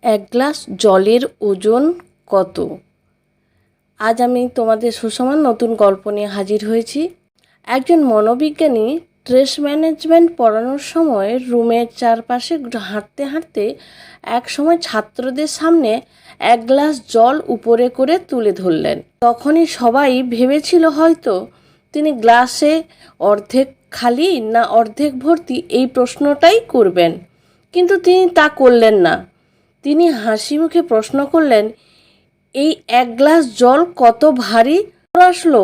এক গ্লাস জলের ওজন কত? আজ আমি তোমাদের সুষমার নতুন গল্প নিয়ে হাজির হয়েছি। একজন মনোবিজ্ঞানী স্ট্রেস ম্যানেজমেন্ট পড়ানোর সময় রুমের চারপাশে হাঁটতে হাঁটতে এক সময় ছাত্রদের সামনে এক গ্লাস জল উপরে করে তুলে ধরলেন। তখনই সবাই ভেবেছিল হয়তো তিনি গ্লাসে অর্ধেক খালি না অর্ধেক ভর্তি এই প্রশ্নটাই করবেন, কিন্তু তিনি তা করলেন না। তিনি হাসি মুখে প্রশ্ন করলেন, এই এক গ্লাস জল কত ভারী? আসলো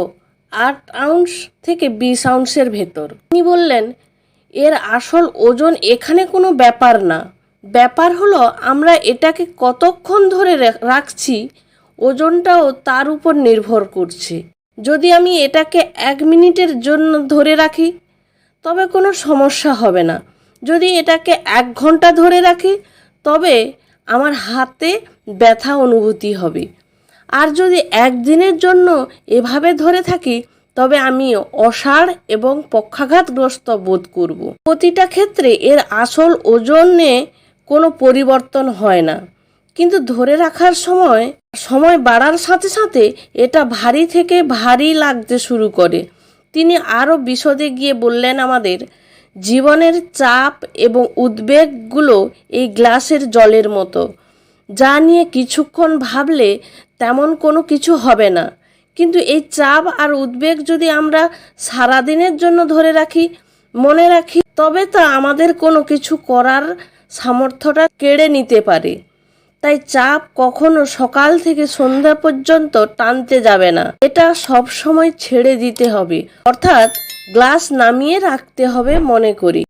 8 আউন্স থেকে 20 আউন্সের ভেতর। তিনি বললেন, এর আসল ওজন এখানে কোনো ব্যাপার না, ব্যাপার হলো আমরা এটাকে কতক্ষণ ধরে রাখছি, ওজনটাও তার উপর নির্ভর করছে। যদি আমি এটাকে 1 মিনিটের জন্য ধরে রাখি তবে কোনো সমস্যা হবে না, যদি এটাকে 1 ঘন্টা ধরে রাখি তবে আমার হাতে ব্যথা অনুভূতি হবে, আর যদি 1 দিনের জন্য এভাবে ধরে থাকি তবে আমি অসাড় এবং পক্ষাঘাতগ্রস্ত বোধ করব। প্রতিটা ক্ষেত্রে এর আসল ওজনে কোনো পরিবর্তন হয় না, কিন্তু ধরে রাখার সময় বাড়ার সাথে সাথে এটা ভারী থেকে ভারী লাগতে শুরু করে। তিনি আরও বিশদে গিয়ে বললেন, আমাদের জীবনের চাপ এবং উদ্বেগগুলো এই গ্লাসের জলের মতো, যা নিয়ে কিছুক্ষণ ভাবলে তেমন কোনো কিছু হবে না, কিন্তু এই চাপ আর উদ্বেগ যদি আমরা সারাদিনের জন্য ধরে রাখি, মনে রাখি, তবে তা আমাদের কোনো কিছু করার সামর্থ্যটা কেড়ে নিতে পারে। তাই চাপ কখনো সকাল থেকে সন্ধ্যা পর্যন্ত টানতে যাবে না, এটা সব সময় ছেড়ে দিতে হবে, অর্থাৎ গ্লাস নামিয়ে রাখতে হবে মনে করি।